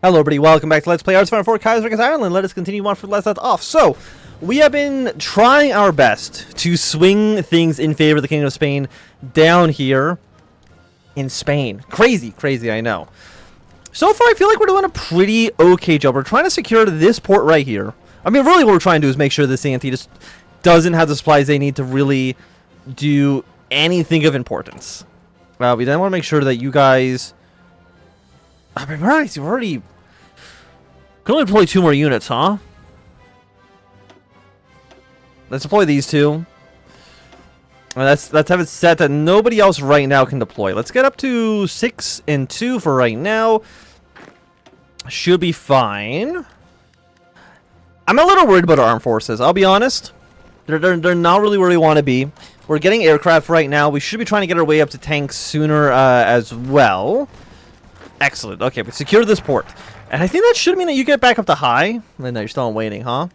Hello everybody, welcome back to Let's Play Aristocratic 4 Kaiserreich Ireland. Let us continue on from the last left off. So, we have been trying our best to swing things in favor of the Kingdom of Spain down here in Spain. Crazy, I know. So far, I feel like we're doing a pretty okay job. We're trying to secure this port right here. I mean, really what we're trying to do is make sure this ante just doesn't have the supplies they need to really do anything of importance. We then want to make sure that you guys... I mean, we've already... Can only deploy 2 more units, huh? Let's deploy these 2. Let's have it set that nobody else right now can deploy. Let's get up to 6 and 2 for right now. Should be fine. I'm a little worried about our armed forces, I'll be honest. They're not really where we want to be. We're getting aircraft right now. We should be trying to get our way up to tanks sooner as well. Excellent. Okay, we secured this port. And I think that should mean that you get back up to high. No, you're still waiting, huh?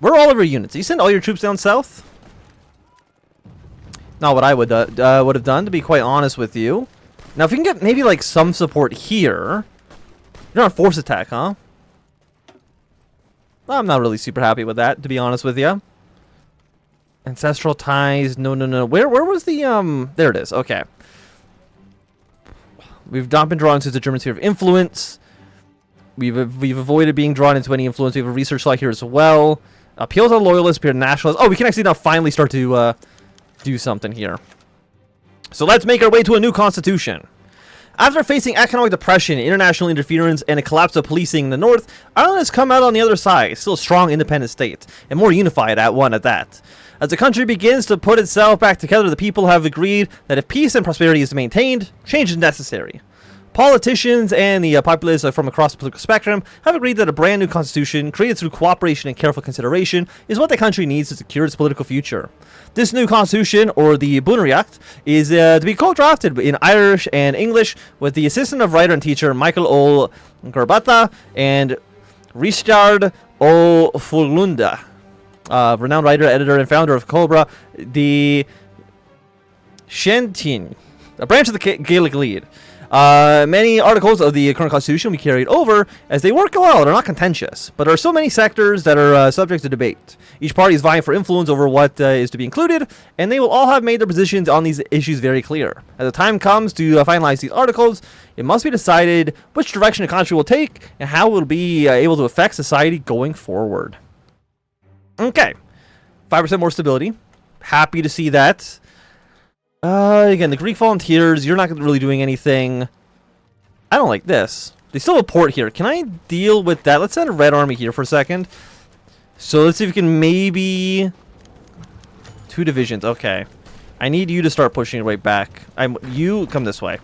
Where are all of your units? You send all your troops down south? Not what I would have done, to be quite honest with you. Now, if we can get maybe like some support here. You're on force attack, huh? I'm not really super happy with that, to be honest with you. Ancestral ties. No. Where was the there it is. Okay. We've not been drawn into the German sphere of influence. We've avoided being drawn into any influence. We have a research slot here as well. Appeal to loyalists, appeal to nationalists. Oh, we can actually now finally start to do something here. So let's make our way to a new constitution. After facing economic depression, international interference, and a collapse of policing in the north, Ireland has come out on the other side, still a strong independent state, and more unified at one at that. As the country begins to put itself back together, the people have agreed that if peace and prosperity is maintained, change is necessary. Politicians and the populace from across the political spectrum have agreed that a brand new constitution, created through cooperation and careful consideration, is what the country needs to secure its political future. This new constitution, or the Bunriacht, is to be co-drafted in Irish and English with the assistant of writer and teacher Michael O. Garbata and Richard O. Fulunda, renowned writer, editor, and founder of Cobra, the Shentin, a branch of the Gaelic Lead. Many articles of the current constitution we carried over as they work well. They're not contentious, but there are so many sectors that are subject to debate. Each party is vying for influence over what is to be included, and they will all have made their positions on these issues very clear. As the time comes to finalize these articles, it must be decided which direction the country will take and how it will be able to affect society going forward. Okay, 5% more stability. Happy to see that. Again, the Greek volunteers, you're not really doing anything. I don't like this. They still have a port here. Can I deal with that? Let's send a red army here for a second. So let's see if we can maybe... 2 divisions. Okay. I need you to start pushing your way back. You come this way.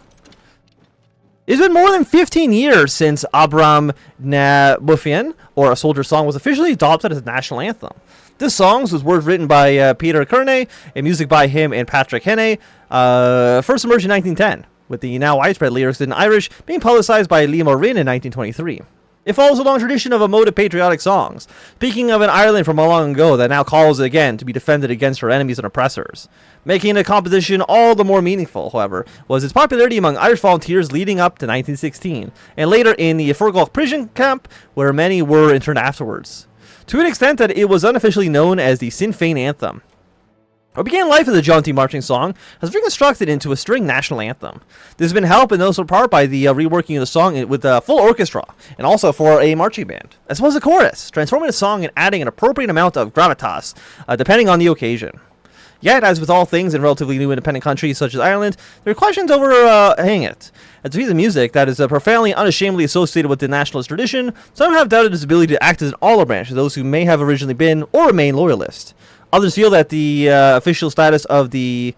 It's been more than 15 years since Abram na Buffian, or A Soldier's Song, was officially adopted as a national anthem. This song was words written by Peter Kearney and music by him and Patrick Henney. First emerged in 1910, with the now widespread lyrics in Irish being publicized by Liam O'Rinn in 1923. It follows a long tradition of emotive patriotic songs, speaking of an Ireland from long ago that now calls again to be defended against her enemies and oppressors. Making the composition all the more meaningful, however, was its popularity among Irish volunteers leading up to 1916, and later in the Fergal prison camp, where many were interned afterwards. To an extent that it was unofficially known as the Sinn Féin anthem. What began life as a jaunty marching song has been constructed into a string national anthem. This has been helped in noticeable part by the reworking of the song with a full orchestra, and also for a marching band, as well as a chorus, transforming the song and adding an appropriate amount of gravitas, depending on the occasion. Yet, as with all things in relatively new independent countries such as Ireland, there are questions over hang it. As a piece of music that is profoundly unashamedly associated with the nationalist tradition, some have doubted its ability to act as an olive branch to those who may have originally been or remain loyalists. Others feel that the official status of the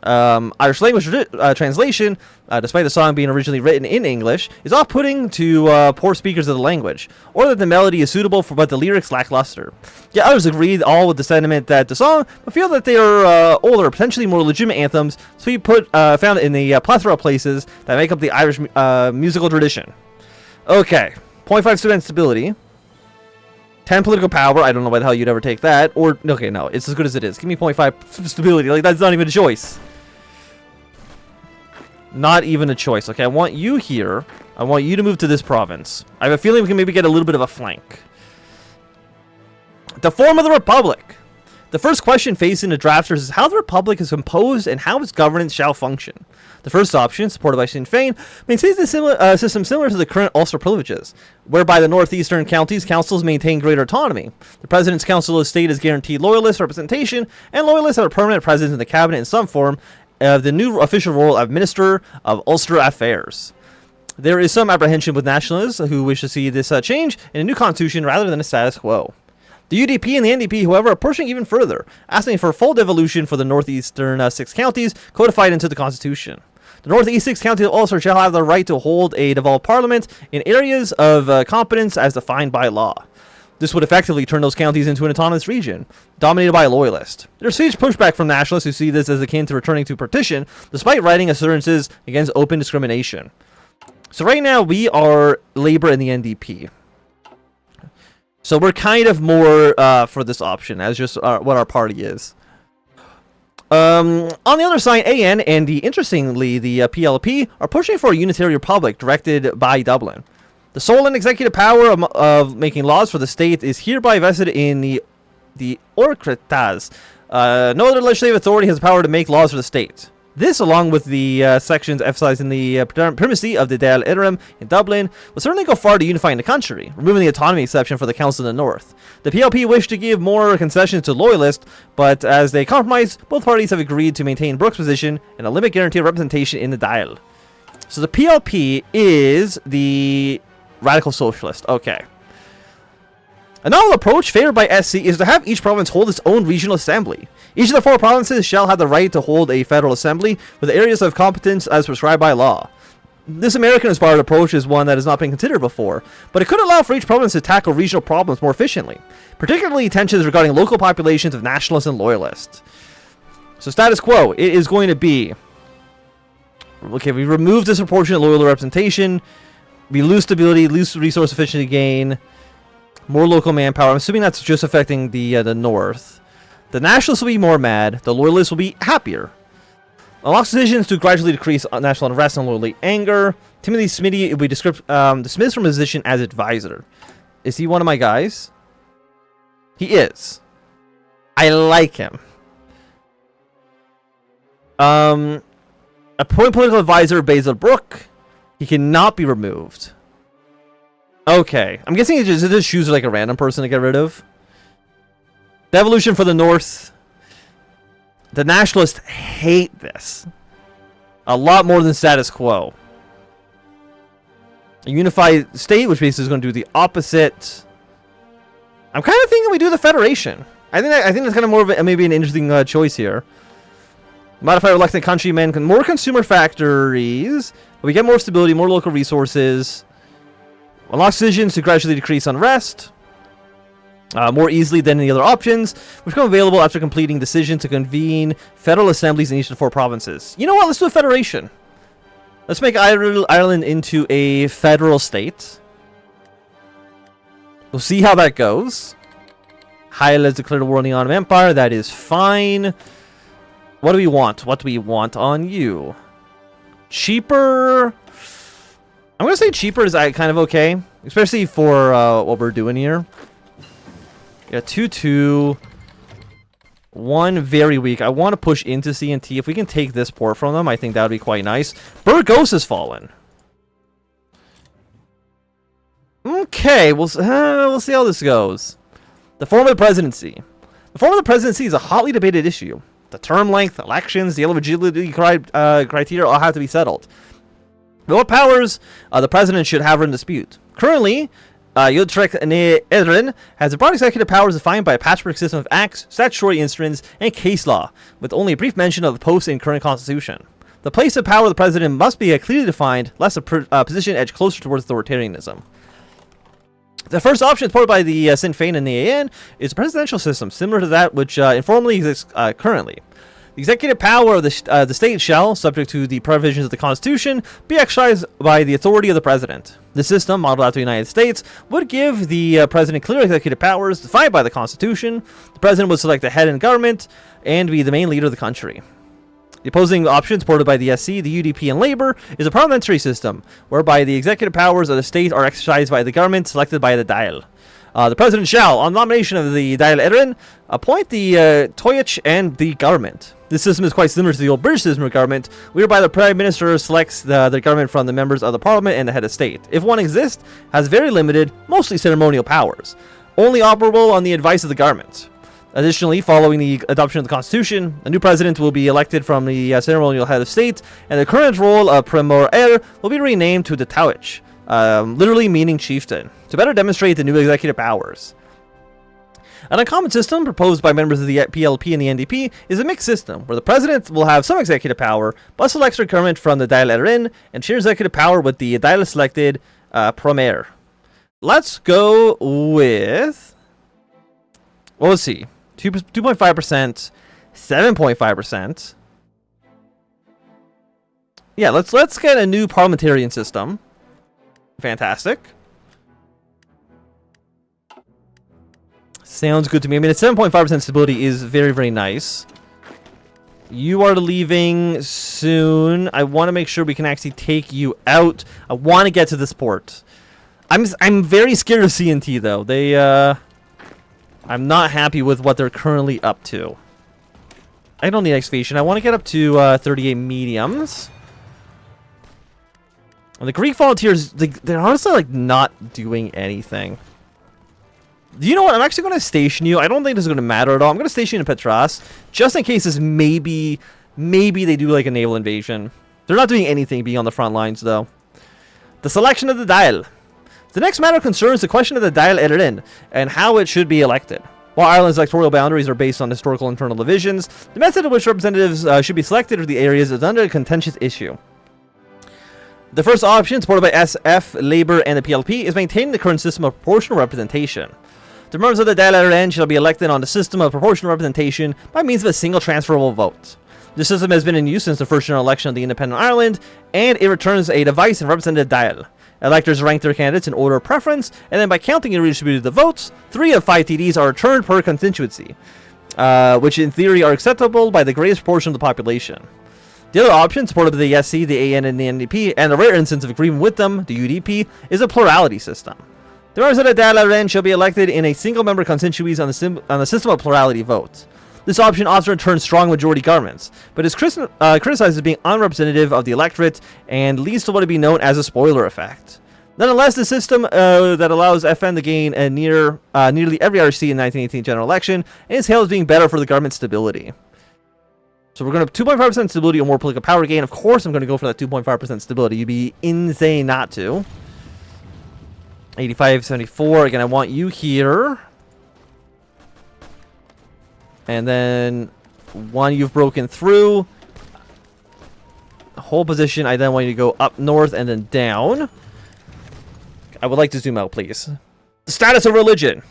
Irish language translation, despite the song being originally written in English, is off-putting to poor speakers of the language, or that the melody is suitable for but the lyrics lackluster. Yet others agree all with the sentiment that the song, but feel that they are older, potentially more legitimate anthems, so we found in the plethora of places that make up the Irish musical tradition. Okay, 0.5 student stability. 10 political power. I don't know why the hell you'd ever take that. Or, okay, no, it's as good as it is. Give me 0.5 stability. Like, that's not even a choice. Not even a choice. Okay, I want you here. I want you to move to this province. I have a feeling we can maybe get a little bit of a flank. The form of the Republic. The first question facing the drafters is how the Republic is composed and how its governance shall function. The first option, supported by Sinn Féin, maintains a system similar to the current Ulster privileges, whereby the northeastern counties' councils maintain greater autonomy. The President's Council of State is guaranteed loyalist representation, and loyalists have a permanent presence in the cabinet in some form of the new official role of Minister of Ulster Affairs. There is some apprehension with nationalists who wish to see this change in a new constitution rather than a status quo. The UDP and the NDP, however, are pushing even further, asking for full devolution for the northeastern 6 counties codified into the constitution. The northeast 6 counties of Ulster shall have the right to hold a Naval parliament in areas of competence as defined by law. This would effectively turn those counties into an autonomous region, dominated by a loyalist. There's huge pushback from nationalists who see this as akin to returning to partition, despite writing assurances against open discrimination. So right now, we are Labour and the NDP. So we're kind of more for this option, as just what our party is. On the other side, AN and interestingly, the PLP are pushing for a unitary republic directed by Dublin. The sole and executive power of making laws for the state is hereby vested in the Oireachtas. No other legislative authority has the power to make laws for the state. This, along with the sections emphasizing the primacy of the Dáil Éireann in Dublin, will certainly go far to unifying the country, removing the autonomy exception for the Council in the North. The PLP wish to give more concessions to loyalists, but as they compromise, both parties have agreed to maintain Brooke's position and a limit guaranteed representation in the Dáil. So the PLP is the Radical Socialist. Okay. A novel approach favored by SC is to have each province hold its own regional assembly. Each of the 4 provinces shall have the right to hold a federal assembly with areas of competence as prescribed by law. This American-inspired approach is one that has not been considered before, but it could allow for each province to tackle regional problems more efficiently, particularly tensions regarding local populations of nationalists and loyalists. So status quo, it is going to be, okay, we remove disproportionate loyal representation, we lose stability, lose resource efficiency gain, more local manpower. I'm assuming that's just affecting the North. The nationalists will be more mad. The loyalists will be happier. Unlocks decisions to gradually decrease national unrest and loyalty anger. Timothy Smitty will be dismissed from his position as advisor. Is he one of my guys? He is. I like him. Appoint political advisor Basil Brooke. He cannot be removed. Okay. I'm guessing it just chooses like a random person to get rid of. Devolution for the North. The nationalists hate this. A lot more than status quo. A unified state, which basically is going to do the opposite. I'm kind of thinking we do the Federation. I think that's kind of more of a, maybe an interesting choice here. Modifier elected countrymen, more consumer factories, but we get more stability, more local resources. Unlocks decisions to gradually decrease unrest. More easily than any other options, which become available after completing decision to convene federal assemblies in each of the 4 provinces. You know what? Let's do a federation. Let's make Ireland into a federal state. We'll see how that goes. Highlands declared a war on the Ottoman Empire. That is fine. What do we want? What do we want on you? Cheaper. I'm going to say cheaper is kind of okay, especially for what we're doing here. Yeah, 2-2. 1 very weak. I want to push into CNT. If we can take this port from them, I think that would be quite nice. Burgos has fallen. Okay, we'll see how this goes. The form of the presidency. The form of the presidency is a hotly debated issue. The term length, elections, the eligibility criteria all have to be settled. What powers the president should have in dispute? Currently, Utrecht Éireann has the broad executive powers defined by a patchwork system of acts, statutory instruments, and case law, with only a brief mention of the post in current constitution. The place of power of the president must be clearly defined, lest a position edge closer towards authoritarianism. The first option, supported by the Sinn Féin and the AN, is a presidential system, similar to that which informally exists currently. The executive power of the state shall, subject to the provisions of the Constitution, be exercised by the authority of the President. The system, modeled after the United States, would give the President clear executive powers defined by the Constitution. The President would select the head of government and be the main leader of the country. The opposing option, supported by the SC, the UDP, and Labour, is a parliamentary system, whereby the executive powers of the state are exercised by the government selected by the Dáil. The president shall, on nomination of the Dáil Éireann, appoint the Taoiseach and the government. This system is quite similar to the old British system of government, whereby the Prime Minister selects the government from the members of the Parliament and the head of state. If one exists, has very limited, mostly ceremonial powers, only operable on the advice of the government. Additionally, following the adoption of the Constitution, a new president will be elected from the ceremonial head of state, and the current role of Premier Air will be renamed to the Taoiseach, literally meaning chieftain, to better demonstrate the new executive powers. An uncommon system proposed by members of the PLP and the NDP is a mixed system, where the president will have some executive power, but selects their government from the Dáil Éireann, and shares executive power with the Dáil selected Premier. Let's go with, well, let's see, 2.5%, 7.5%. Yeah, let's get a new parliamentarian system. Fantastic. Sounds good to me. I mean, 7.5% stability is very, very nice. You are leaving soon. I want to make sure we can actually take you out. I want to get to this port. I'm very scared of CNT though. I'm not happy with what they're currently up to. I don't need excavation. I want to get up to 38 mediums. And the Greek volunteers, they're honestly like not doing anything. You know what? I'm actually going to station you. I don't think this is going to matter at all. I'm going to station you in Petras, just in case this maybe they do like a naval invasion. They're not doing anything being on the front lines, though. The selection of the Dáil. The next matter concerns the question of the Dáil Éireann and how it should be elected. While Ireland's electoral boundaries are based on historical internal divisions, the method in which representatives should be selected for the areas is under a contentious issue. The first option, supported by SF, Labour, and the PLP, is maintaining the current system of proportional representation. The members of the Dáil Éireann shall be elected on the system of proportional representation by means of a single transferable vote. This system has been in use since the first general election of the independent Ireland, and it returns a device and representative Dáil. Electors rank their candidates in order of preference, and then by counting and redistributing the votes, 3 of 5 TDs are returned per constituency, which in theory are acceptable by the greatest portion of the population. The other option, supported by the SC, the AN, and the NDP, and a rare instance of agreement with them, the UDP, is a plurality system. The members of the Dáil Éireann shall be elected in a single-member constituencies on the system of plurality votes. This option often returns strong majority governments, but is criticized as being unrepresentative of the electorate and leads to what would be known as a spoiler effect. Nonetheless, the system that allows FN to gain nearly every Irish seat in the 1918 general election is hailed as being better for the government stability. So we're going to 2.5% stability or more political power gain. Of course, I'm going to go for that 2.5% stability. You'd be insane not to. 85-74. Again, I want you here. And then one you've broken through. Whole position. I then want you to go up north and then down. I would like to zoom out, please. The status of religion.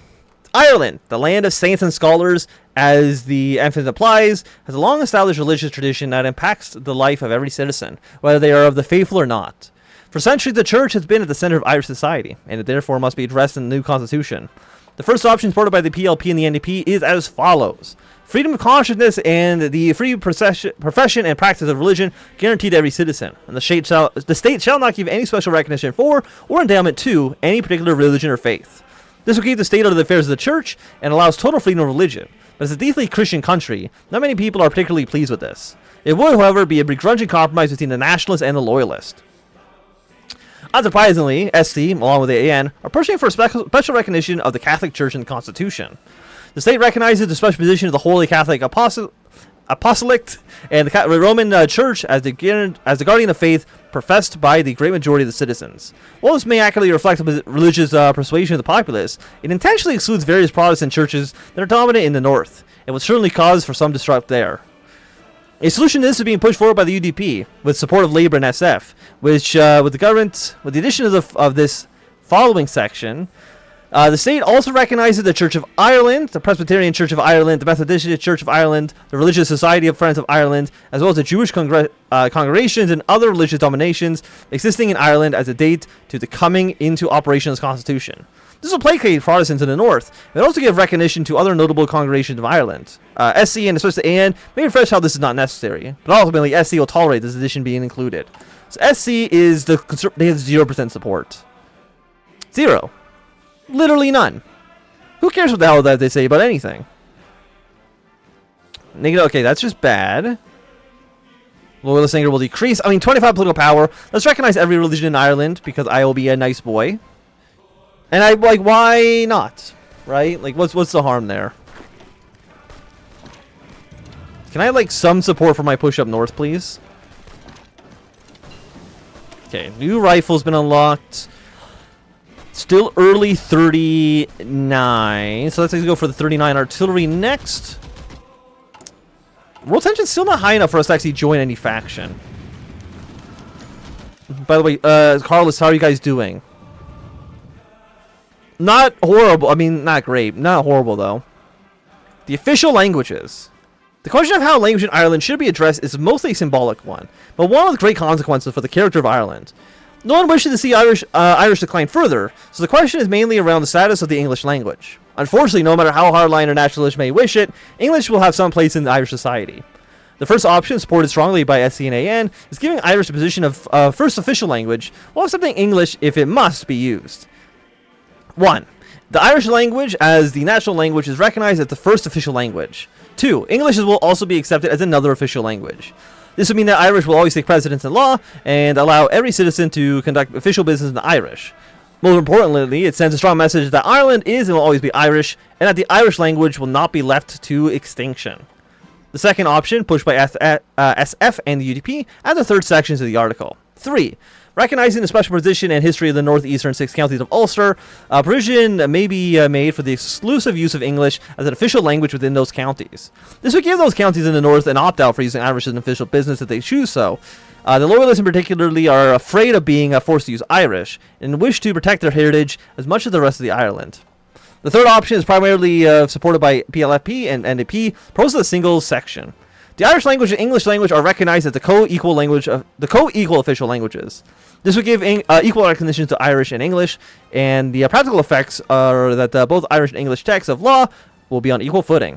Ireland, the land of saints and scholars, as the emphasis applies, has a long-established religious tradition that impacts the life of every citizen, whether they are of the faithful or not. For centuries, the church has been at the center of Irish society, and it therefore must be addressed in the new constitution. The first option supported by the PLP and the NDP is as follows. Freedom of consciousness and the free profession and practice of religion guaranteed to every citizen, and the state shall not give any special recognition for or endowment to any particular religion or faith. This will keep the state out of the affairs of the church and allows total freedom of religion. But as a deeply Christian country, not many people are particularly pleased with this. It would, however, be a begrudging compromise between the nationalists and the loyalists. Unsurprisingly, SC, along with the AN, are pushing for special recognition of the Catholic Church in the Constitution. The state recognizes the special position of the Holy Catholic Apostolate and the Roman Church as the guardian of faith professed by the great majority of the citizens. While this may accurately reflect the religious persuasion of the populace, it intentionally excludes various Protestant churches that are dominant in the north, and would certainly cause for some disrupt there. A solution to this is being pushed forward by the UDP, with support of Labour and SF, which, with the addition of this following section, The state also recognizes the Church of Ireland, the Presbyterian Church of Ireland, the Methodist Church of Ireland, the Religious Society of Friends of Ireland, as well as the Jewish congregations and other religious dominations existing in Ireland as a date to the coming into operation of this constitution. This will placate Protestants in the north, and also give recognition to other notable congregations of Ireland. SC and especially AN may refresh how this is not necessary, but ultimately SC will tolerate this addition being included. So SC is they have 0% support. 0. Literally none. Who cares what the hell that they say about anything? Negative. Okay, that's just bad. Loyalist anger will decrease. I mean, 25 political power. Let's recognize every religion in Ireland because I will be a nice boy. And I like, why not? Right? Like, what's the harm there? Can I have like some support for my push up north, please? Okay, new rifle's been unlocked. Still early 39. So let's go for the 39 artillery next. World tension's still not high enough for us to actually join any faction. By the way, Carlos, how are you guys doing? Not horrible. I mean, not great. Not horrible, though. The official languages. The question of how language in Ireland should be addressed is mostly a symbolic one, but one with great consequences for the character of Ireland. No one wishes to see Irish decline further, so the question is mainly around the status of the English language. Unfortunately, no matter how hardline or nationalist may wish it, English will have some place in Irish society. The first option, supported strongly by SC and AN, is giving Irish the position of first official language, while accepting English if it must be used. 1. The Irish language as the national language is recognized as the first official language. 2. English will also be accepted as another official language. This would mean that Irish will always take precedence in law and allow every citizen to conduct official business in Irish. More importantly, it sends a strong message that Ireland is and will always be Irish, and that the Irish language will not be left to extinction. The second option, pushed by SF and the UDP, add the third sections of the article. 3. Recognizing the special position and history of the northeastern 6 counties of Ulster, provision may be made for the exclusive use of English as an official language within those counties. This would give those counties in the north an opt-out for using Irish as an official business if they choose so. The loyalists in particularly are afraid of being forced to use Irish, and wish to protect their heritage as much as the rest of the Ireland. The third option is primarily supported by PLFP and NDP, proposed as a single section. The Irish language and English language are recognized as the co-equal official languages. This would give equal recognition to Irish and English, and the practical effects are that both Irish and English texts of law will be on equal footing.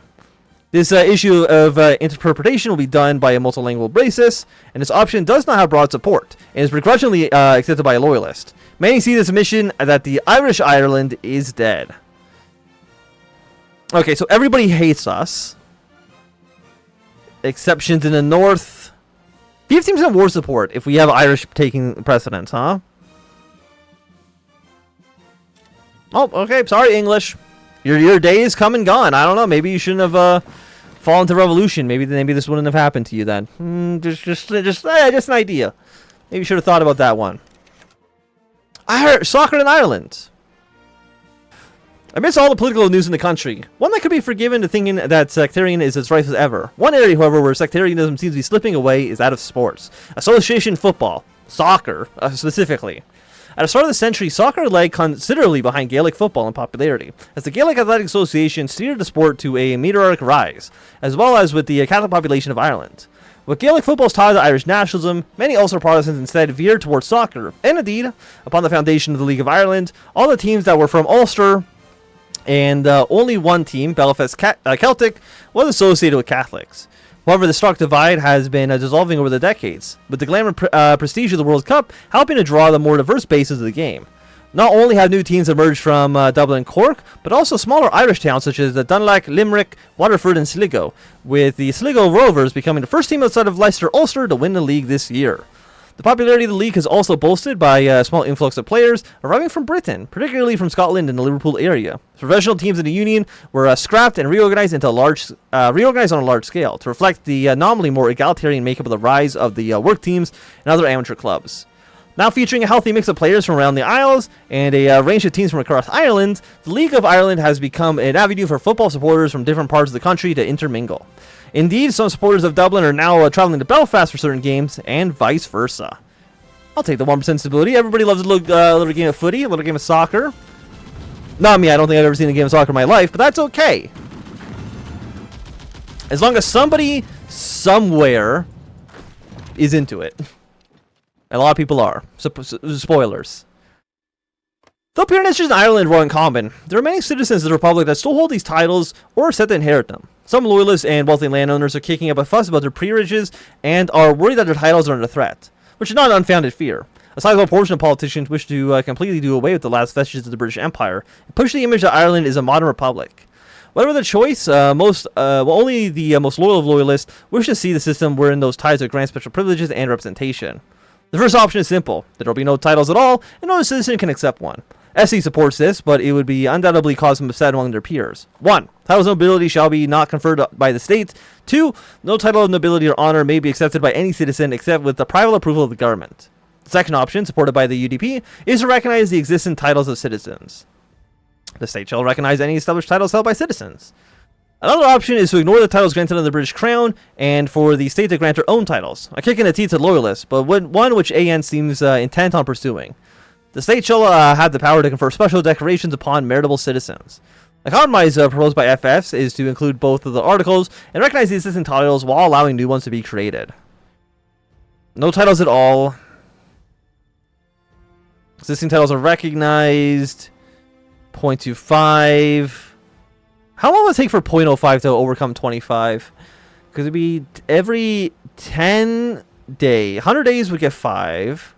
This issue of interpretation will be done by a multilingual basis, and this option does not have broad support, and is begrudgingly accepted by a loyalist. Many see this admission that the Irish Ireland is dead. Okay, so everybody hates us. Exceptions in the north. 15% war support if we have Irish taking precedence, huh? Oh, okay. Sorry, English. Your day is come and gone. I don't know. Maybe you shouldn't have fallen to revolution. Maybe this wouldn't have happened to you then. Just an idea. Maybe you should have thought about that one. I heard soccer in Ireland. Amidst all the political news in the country, one that could be forgiven to thinking that sectarian is as rife as ever. One area, however, where sectarianism seems to be slipping away is that of sports. Association football. Soccer, specifically. At the start of the century, soccer lagged considerably behind Gaelic football in popularity, as the Gaelic Athletic Association steered the sport to a meteoric rise, as well as with the Catholic population of Ireland. With Gaelic football's tie to Irish nationalism, many Ulster Protestants instead veered towards soccer, and indeed, upon the foundation of the League of Ireland, all the teams that were from Ulster and only one team, Belfast Celtic, was associated with Catholics. However, the stark divide has been dissolving over the decades, with the glamour prestige of the World Cup helping to draw the more diverse bases of the game. Not only have new teams emerged from Dublin and Cork, but also smaller Irish towns such as Dunlac, Limerick, Waterford and Sligo, with the Sligo Rovers becoming the first team outside of Leicester Ulster to win the league this year. The popularity of the league is also boasted by a small influx of players arriving from Britain, particularly from Scotland and the Liverpool area. Professional teams in the Union were scrapped and reorganized on a large scale to reflect the nominally more egalitarian makeup of the rise of the work teams and other amateur clubs. Now featuring a healthy mix of players from around the Isles and a range of teams from across Ireland, the League of Ireland has become an avenue for football supporters from different parts of the country to intermingle. Indeed, some supporters of Dublin are now traveling to Belfast for certain games, and vice versa. I'll take the 1% stability. Everybody loves a little game of footy, a little game of soccer. Not me, I don't think I've ever seen a game of soccer in my life, but that's okay. As long as somebody, somewhere, is into it. And a lot of people are. Spoilers. Though peerages in Ireland were uncommon, there are many citizens of the Republic that still hold these titles or are set to inherit them. Some loyalists and wealthy landowners are kicking up a fuss about their peerages and are worried that their titles are under threat, which is not an unfounded fear. A sizable portion of politicians wish to completely do away with the last vestiges of the British Empire and push the image that Ireland is a modern republic. Whatever the choice, only the most loyal of loyalists wish to see the system wherein those titles grant special privileges and representation. The first option is simple. There will be no titles at all, and no citizen can accept one. SC supports this, but it would be undoubtedly cause some upset among their peers. 1. Titles of nobility shall be not conferred by the state. 2. No title of nobility or honor may be accepted by any citizen except with the private approval of the government. The second option, supported by the UDP, is to recognize the existing titles of citizens. The state shall recognize any established titles held by citizens. Another option is to ignore the titles granted under the British Crown and for the state to grant their own titles. A kick in the teeth to loyalists, but one which AN seems intent on pursuing. The state shall have the power to confer special decorations upon meritable citizens. The compromise proposed by FFs is to include both of the articles and recognize the existing titles while allowing new ones to be created. No titles at all. Existing titles are recognized. 0.25. How long will it take for 0.05 to overcome 25? Because it'd be every 10 day. 100 days would get 5.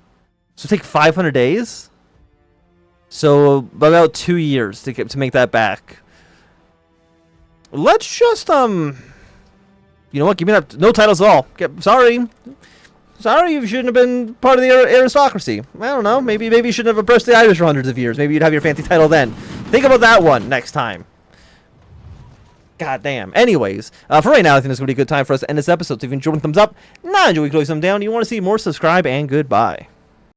So take 500 days. So about 2 years to make that back. Let's just you know what? Give me that. No titles at all. Sorry, you shouldn't have been part of the aristocracy. I don't know. Maybe you shouldn't have oppressed the Irish for hundreds of years. Maybe you'd have your fancy title then. Think about that one next time. God damn. Anyways, for right now, I think it's going to be a good time for us to end this episode. So if you enjoyed, thumbs up. Not enjoy, close them down. You want to see more, subscribe, and goodbye.